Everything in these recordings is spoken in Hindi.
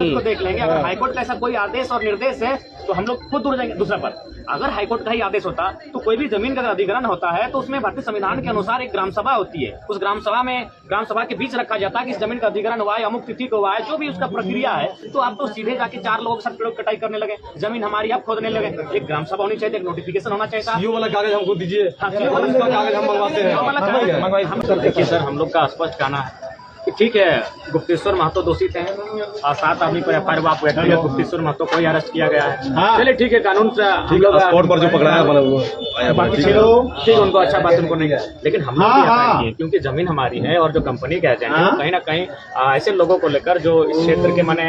को देख लेंगे। अगर हाईकोर्ट का ऐसा कोई आदेश और निर्देश है तो हम लोग खुद दूर जाएंगे। दूसरा पर अगर हाईकोर्ट का ही आदेश होता तो कोई भी जमीन का अधिग्रहण होता है तो उसमें भारतीय संविधान के अनुसार एक ग्राम सभा होती है। उस ग्राम सभा के बीच रखा जाता है कि इस जमीन का अधिग्रहण हुआ है, अमुक तिथि को हुआ है, जो भी उसका प्रक्रिया है। तो आप तो सीधे जाके 4 लोगों के साथ पेड़ कटाई करने लगे, जमीन हमारी आप खोदने लगे। एक ग्राम सभा होनी चाहिए, एक नोटिफिकेशन होना चाहिए। सीओ वाला कागज हमको दीजिए, कागज हम मंगवाते हैं। देखिए सर, हम लोग का स्पष्ट कहना है कि ठीक है, गुप्तेश्वर महतो दोषित हैं और 7 आदमी पर एफआईआर हुआ, व्यक्तिगत गुप्तेश्वर महतो को अरेस्ट किया गया है। चलिए ठीक है, कानून से हम लोग स्पॉट पर जो पकड़ाया बाकी ठीक उनको अच्छा बात उनको नहीं है, लेकिन हम लोग भी एफआईआर किए क्योंकि जमीन हमारी है और जो कंपनी के एजेंट है कहीं ना कहीं ऐसे लोगों को लेकर जो इस क्षेत्र के माने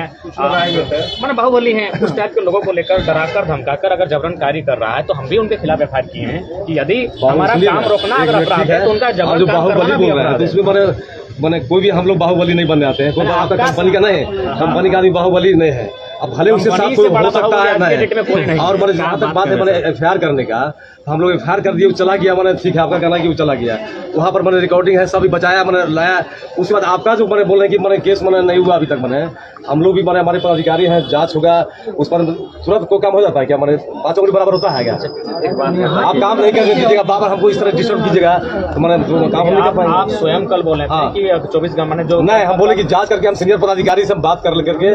बाहुबली हैं, उस टाइप के लोगों को लेकर डराकर धमकाकर अगर जबरनकारी कर रहा है तो हम भी उनके खिलाफ एफआईआर किए हैं कि यदि हमारा काम रोकना अगर अपराध है तो उनका जबरन मैंने कोई भी हम लोग बाहुबली नहीं बनने आते हैं। कोई आपका कंपनी का नहीं है, कंपनी का आदमी बाहुबली नहीं है। अब भले उसके साथ कोई हो सकता है नहीं। और मैंने जहाँ तक बात है मैंने एफआईआर करने का, हम लोग एफआईआर कर दिए, वो चला गया। मैंने ठीक है, आपका कहना कि वो चला गया, वहाँ पर मैंने रिकॉर्डिंग है, सभी बचाया, मैंने लाया। उसके बाद आपका जो मैंने बोल रहे हैं कि मैंने केस मैंने नहीं हुआ अभी तक। मैंने हम लोग भी मैंने हमारे पदाधिकारी हैं, जांच होगा उस पर तुरंत कोई काम हो जाता है क्या? मैंने 5 उंगली बराबर होता है क्या? आप काम नहीं करने दीजिएगा, बार बार हमको इस तरह डिस्टर्ब कीजिएगा तो मैंने काम नहीं कर पाएंगे। आप स्वयं कल बोले कि 24 घंटे जो नहीं, हम बोले कि जांच करके हम सीनियर पदाधिकारी से बात कर करके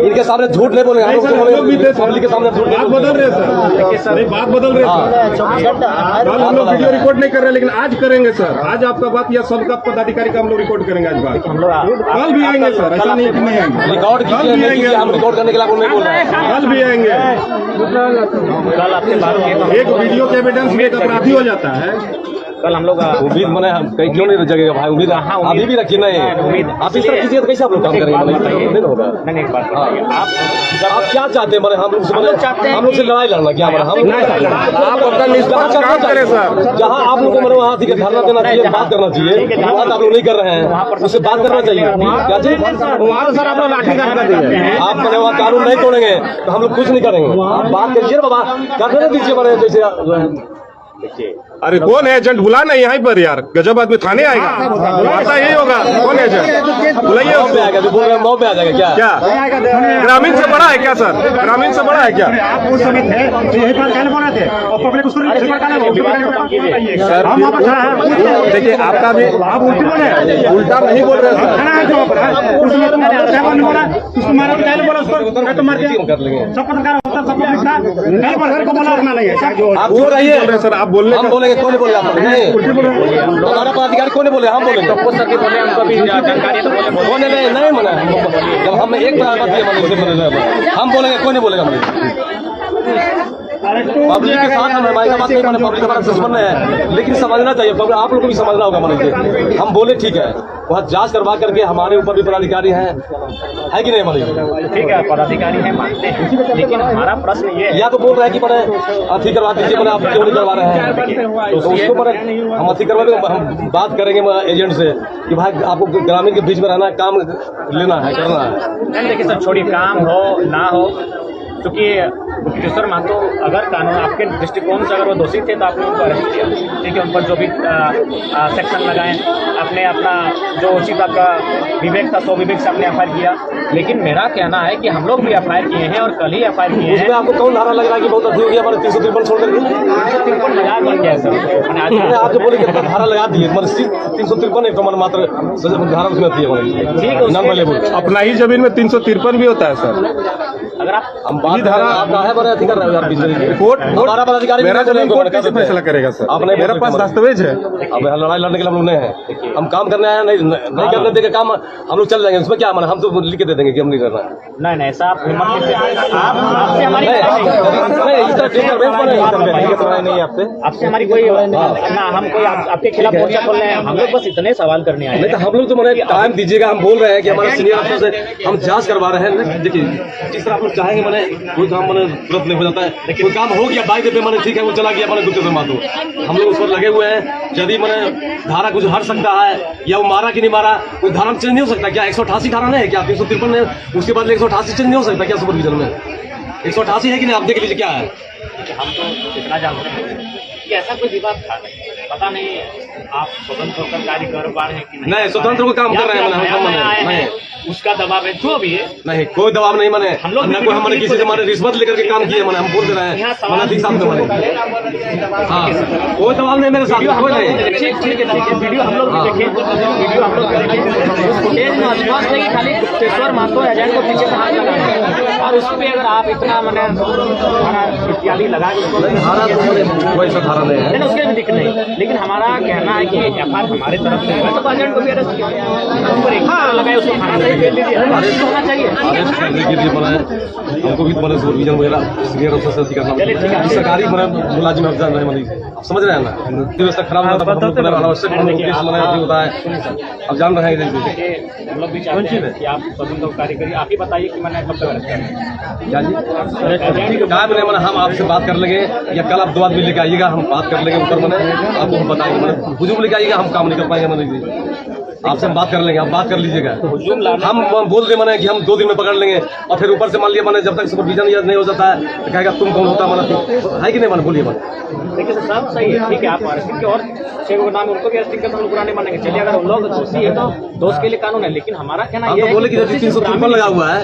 इनके सामने झूठ नहीं बोलेंगे। पब्लिक के सामने झूठ बात बदल रहे सर, बात बदल रहे सर। कल हम लोग वीडियो रिकॉर्ड नहीं कर रहे, लेकिन आज करेंगे सर। आज आपका बात या सबका पदाधिकारी का हम लोग रिकॉर्ड करेंगे। आज बात हम लोग कल भी आएंगे सर, ऐसा नहीं कि नहीं आएंगे। रिकॉर्ड कल भी आएंगे, हम रिकॉर्ड करने के लिए नहीं बोल रहे हैं। कल भी आएंगे। कल आपसे बात एक वीडियो के एविडेंस में एक अपराधी हो जाता है। कल हम लोग उम्मीद मैंने कहीं क्यों नहीं जगेगा भाई? उम्मीद अभी भी रखी नहीं है। उम्मीद आप इस तरह कीजिए तो कैसे आप लोग काम करेंगे? नहीं होगा। नहीं, एक बात बताइए, आप क्या चाहते हैं? मैंने हम लोग से लड़ाई लड़ना क्या? हम आप अपना निष्पक्ष काम करें सर। जहाँ आप लोगों को वहाँ धरना देना चाहिए, बात करना चाहिए, बात आप लोग नहीं कर रहे हैं, उससे बात करना चाहिए। क्या चाहिए वहाँ सर आप लोग लाठीचार्ज कर देंगे। आप मैंने वहाँ कानून नहीं तोड़ेंगे तो हम लोग कुछ नहीं करेंगे। आप बात करिए बाबा, करने दीजिए। मैंने जैसे अरे कौन एजेंट? बुला नहीं यहाँ पर यार, गजब आदमी थाने आएगा, बुलाता यही होगा। कौन एजेंट? बुलाइए। 9 पे आ जाएगा क्या? ग्रामीण से बड़ा है क्या सर? ग्रामीण से बड़ा है क्या? आप उस समय थे तो यही बात कहने बोले थे और पब्लिक उसको देखिए आपका भी आप उल्टी बोले, उल्टा नहीं बोल रहे सर। सब पत्रकार होता सब पब्लिक था, नहीं बोल को बोला रखना नहीं है। आप बोल रही है सर, आप बोलने हम बोलेंगे, कौन बोले? आप हमारा पदाधिकारी कौन बोले? हम बोलेंगे। बोले हमको भी जानकारी तो बोले कौन नहीं मना? जब हम एक हम बोलेंगे, कौन बोलेगा? पब्लिक के साथ हम हमारी बात नहीं माने, पब्लिक हमारा दुश्मन है, लेकिन समझना चाहिए। आप लोगों को भी समझना होगा। मान हम बोले ठीक है, वहाँ जांच करवा करके हमारे ऊपर भी पदाधिकारी हैं, है कि नहीं? मान ठीक है, पदाधिकारी हैं, मानते हैं, लेकिन हमारा प्रश्न ये या तो बोल रहे हैं कि मैंने अथी करवा दीजिए, मैंने आप क्यों नहीं करवा रहे हैं? तो उसको पर हम अथी करवा देंगे। हम बात करेंगे एजेंट से कि भाई आपको ग्रामीण के बीच में रहना, काम लेना है, करना है। देखिए सर, छोड़िए, काम हो ना हो, क्योंकि गुप्तेश्वर महतो अगर कानून आपके दृष्टिकोण से अगर वो दोषी थे तो आपने उनको अरेस्ट किया, ठीक है, उन पर जो भी सेक्शन लगाए, आपने अपना जो उचित आपका विवेक था, विवेक से आपने एफआईआर किया। लेकिन मेरा कहना है कि हम लोग भी एफआईआर किए हैं और कल ही एफआईआर किए हैं। उसमें आपको कौन धारा लग रहा है कि बहुत अधिक हो गया? हमारे 353 छोड़ करके 353 मजाक बन गया सर। आप जो बोले धारा लगा दिए, 353 एक मात्र धारा उसमें ठीक। अपना ही जमीन में 353 भी होता है सर। अगर आप हम बात धारा आपका है, बड़े अधिकार कोर्ट हमारा पदाधिकारी मेरा जमीन कोर्ट कैसे फैसला करेगा सर? आपने मेरे पास दस्तावेज है। अब लड़ाई लड़ने के लिए हम लोग नहीं है, हम काम करने आए, नहीं करने देंगे काम, हम लोग चल जाएंगे। उसमें क्या माना? हम तो लिख के दे देंगे कि हम नहीं करना। नहीं नहीं, ऐसा आप आपसे हमारी आपसे हमारी कोई ना, हम कोई आपके खिलाफ मोर्चा खोल रहे हैं, हम लोग बस इतने सवाल करने आए। नहीं तो हम लोग तो मैंने टाइम दीजिएगा, हम बोल रहे हैं कि हमारे सीनियर अफसर से हम जांच करवा रहे हैं। देखिए जिस तरह आप लोग चाहेंगे, मैंने कोई काम मैंने तुरंत नहीं हो जाता है। कोई काम हो गया बाइक पे, मैंने ठीक है वो चला गया, मैंने गुप्तेश्वर महतो, हम लोग उस पर लगे हुए हैं। यदि मैंने धारा कुछ हट सकता है या वो मारा कि नहीं मारा, वो धारा चेंज नहीं हो सकता क्या? 188 धारा नहीं है क्या? 353 है, उसके बाद 188 चेंज नहीं हो सकता क्या? सुपरविजन में 188 है कि नहीं? आप देख लीजिए क्या है। हम तो इतना जानते हैं कि ऐसा कोई विवाद था, पता नहीं आप स्वतंत्र होकर कार्य कर पा रहे हैं कि नहीं, स्वतंत्र को काम कर रहे हैं नहीं, उसका दबाव है जो भी है। नहीं, कोई दबाव नहीं माने हम लोग कोई हमारे किसी से माने रिश्वत लेकर के काम किए माने, हम बोल दे रहे हैं ठीक साथ में माने। हाँ, कोई दबाव नहीं मेरे साथ, कोई नहीं। ठीक है, वीडियो हम लोग भी देखें, वीडियो हम लोग देखें, उस फुटेज में स्पष्ट है कि खाली गुप्तेश्वर महतो एजेंट को पीछे से हाथ लगाए और उस पर अगर आप इतना मैंने इत्यादि लगा के उसको कोई सा धारा नहीं है, उसके भी दिख नहीं। लेकिन हमारा कहना है कि एफआईआर हमारे तरफ से है तो एजेंट को भी अरेस्ट किया, उस पर एक लगाए, उसको थाना से भेज दीजिए, अरेस्ट होना चाहिए। अरेस्ट करने के लिए बनाए हमको भी मैंने सुपरविजन वगैरह सीनियर अफसर से करना, सरकारी मुलाजिम अफसर नहीं मानी, आप समझ रहे हैं ना, व्यवस्था खराब होता है अनावश्यक होता है, अब जान रहे हैं। हम लोग भी चाहते हैं कि आप स्वतंत्र कार्य करिए, आप ही बताइए कि मैंने कब तक अरेस्ट करना क्या जी क्या मैंने मैंने हम आपसे बात कर लेंगे या कल आप 2 आदमी लेके आइएगा, हम बात कर लेंगे ऊपर मैंने आपको हम बताएंगे, मैंने हुजूम लेके आइएगा, हम काम नहीं कर पाएंगे मैंने आपसे हम बात कर लेंगे, आप बात कर लीजिएगा। हम बोल दे मैंने कि हम 2 दिन में पकड़ लेंगे और फिर ऊपर से मान लिया मैंने जब तक सुपरविजन याद नहीं हो जाता है तो कहेगा तुम कौन होता है कि नहीं, मैंने बोलिए मैंने। देखिए सर, सब सही है, ठीक है, आप अरेस्टिंग के और 6 को नाम उनको भी अरेस्टिंग करते हम पुराने मानेंगे, चलिए अगर उन लोग दोषी है तो दोष के लिए कानून है। लेकिन हमारा कहना ये है बोले कि 353 लगा हुआ है,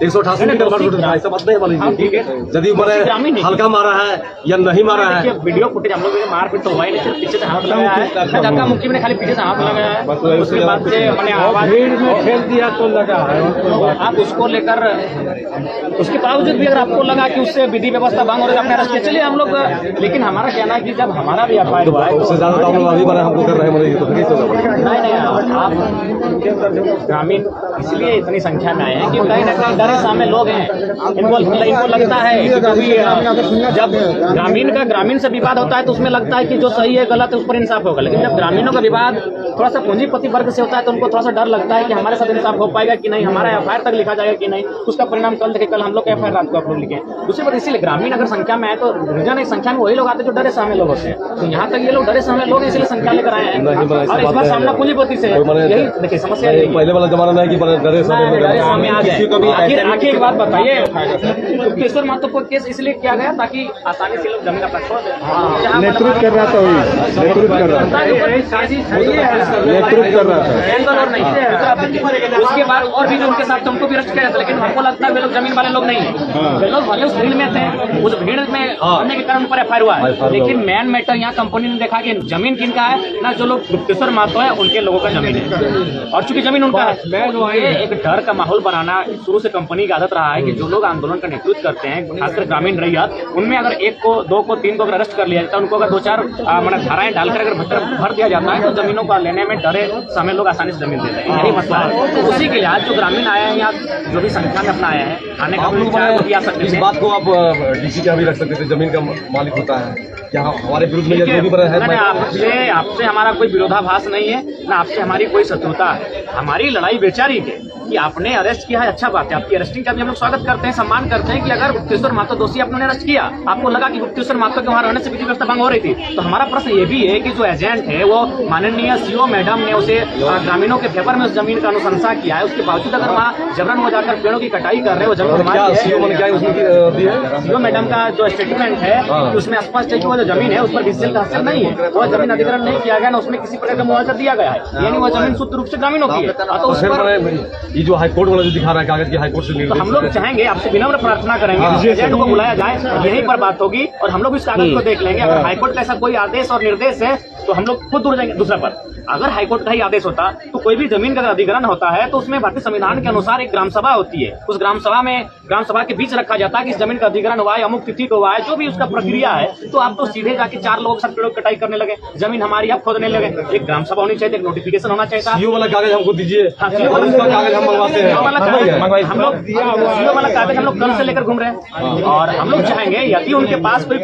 188 ऐसा बात नहीं मानी, यदि मैंने हल्का मारा है या नहीं मारा है। वीडियो फुटेज हम लोग मारपीट तो हुआ ही नहीं, पीछे से हाथ लगाया है, धक्का मुक्की में खाली पीछे से हाथ लगाया है, उसके बाद से मैंने आवाज फेंक दिया तो लगा है। आप उसको लेकर उसके बावजूद भी अगर आपको लगा कि उससे विधि व्यवस्था भंग हो रही है, आपने अरेस्ट किया, चलिए हम लोग। लेकिन हमारा कहना है कि जब हमारा भी एफआईआर हुआ है उससे ज्यादा हम लोग अभी बना हमको कर रहे हैं, नहीं आप ग्रामीण इसलिए इतनी संख्या में आए हैं कि कहीं ना कहीं डरे सामने लोग हैं, इनको लगता है कि कभी जब ग्रामीण से विवाद होता है तो उसमें लगता है कि जो सही है गलत है उस पर इंसाफ होगा। लेकिन जब ग्रामीणों का विवाद थोड़ा सा पूंजीपति वर्ग से होता है तो उनको थोड़ा सा डर लगता है कि हमारे साथ इंसाफ हो पाएगा कि नहीं, हमारा एफआईआर तक लिखा जाएगा कि नहीं, उसका परिणाम कल देखे, कल हम लोग एफआईआर रात को आप लोग लिखे। दूसरी बात इसीलिए ग्रामीण अगर संख्या में आए तो रीजन एक संख्या में वही लोग आते हैं जो डरे सामने लोग होते हैं, तो यहाँ तक ये लोग डरे सामने लोग इसलिए संख्या लेकर आए हैं और इस बार सामना पूंजीपति से यही देखिए समस्या है। पहले वाला जमाना नहीं कि डरे सामने आ जाए। आखिर एक बात बताइए, गुप्तेश्वर महतो को केस इसलिए किया गया ताकि आसानी से लोग जमीन अपना छोड़ दें, नेतृत्व कर रहा था, नेतृत्व कर रहा था। उसके बाद और भी जो उनके साथ उनको भी अरेस्ट किया था, लेकिन हमको लगता है वे लोग जमीन वाले लोग नहीं है, वे लोग भले उस भीड़ में थे, उस भीड़ में होने के कारण पर एफआईआर हुआ है। लेकिन मेन मैटर यहाँ कंपनी ने देखा कि जमीन किनका है ना, जो लोग गुप्तेश्वर महतो है उनके लोगों का जमीन है, और चूंकि जमीन उनका है ये एक डर का माहौल बनाना शुरू से कंपनी की आदत रहा है कि जो लोग आंदोलन का नेतृत्व करते हैं, खासकर ग्रामीण रैयत, उनमें अगर 1 को 2 को 3 को अगर अरेस्ट कर लिया जाता है, उनको अगर 2-4 धाराएं डालकर अगर भर दिया जाता है तो जमीनों का लेने में डरे समय लोग आसानी से जमीन देते हैं, यही मसला है। तो उसी के लिए आज जो ग्रामीण आया है यहाँ जो भी संख्या में अपना आया है, आने का आ सकते इस बात को आप डीसी का भी रख सकते थे, जमीन का मालिक होता है क्या हमारे विरुद्ध में जो भी बना है। आपसे हमारा कोई विरोधाभास नहीं है, ना आपसे हमारी कोई शत्रुता है, हमारी लड़ाई बेचारी है कि आपने अरेस्ट किया है, अच्छा बात है, आपकी अरेस्टिंग का भी हम लोग स्वागत करते हैं, सम्मान करते हैं कि अगर गुप्तेश्वर महतो दोषी आपने अरेस्ट किया, आपको लगा कि गुप्तेश्वर महतो के वहां रहने से विधि व्यवस्था भंग हो रही थी, तो हमारा प्रश्न ये भी है कि जो एजेंट है वो माननीय सीओ मैडम ने उसे ग्रामीणों के फेवर में उस जमीन का अनुशंसा किया है, उसके बावजूद अगर वहाँ जबरन हो जाकर पेड़ों की कटाई कर रहे हैं, वो जमीन सीओ मैडम का जो स्टेटमेंट है उसमें स्पष्ट है कि वो जो जमीन है उस पर विजिल तहसील नहीं है, वो जमीन अधिग्रहण नहीं किया गया, ना उसमें किसी प्रकार का मुआवजा दिया गया है, यानी वो जमीन शुद्ध रूप से ग्रामीणों की है। तो उस पर ये जो हाईकोर्ट वाला जो दिखा रहा है कागज की हाईकोर्ट से तो हम लोग चाहेंगे, आपसे विनम्र प्रार्थना करेंगे एजेंट को बुलाया जाए, यहीं पर बात होगी और हम लोग इस कागज को देख लेंगे। अगर हाईकोर्ट का ऐसा कोई आदेश और निर्देश है तो हम लोग खुद उड़ जाएंगे दूसरा पर। अगर हाईकोर्ट का ही आदेश होता तो कोई भी जमीन का अगर अधिग्रहण होता है तो उसमें भारतीय संविधान के अनुसार एक ग्राम सभा होती है, उस ग्राम सभा के बीच रखा जाता है कि इस जमीन का अधिग्रहण हुआ है, अमुक तिथि को हुआ है, जो भी उसका प्रक्रिया है। तो आप तो सीधे जाके 4 लोगों के साथ पेड़ों की कटाई करने लगे, जमीन हमारी आप खोदने लगे। एक ग्राम सभा होनी चाहिए, एक नोटिफिकेशन होना चाहिए। सीओ वाला कागज हमको दीजिए, कागज हम मंगवाते हैं, हम लोग सीओ वाला कागज हम लोग कल से लेकर घूम रहे हैं और हम लोग चाहेंगे यदि उनके पास कोई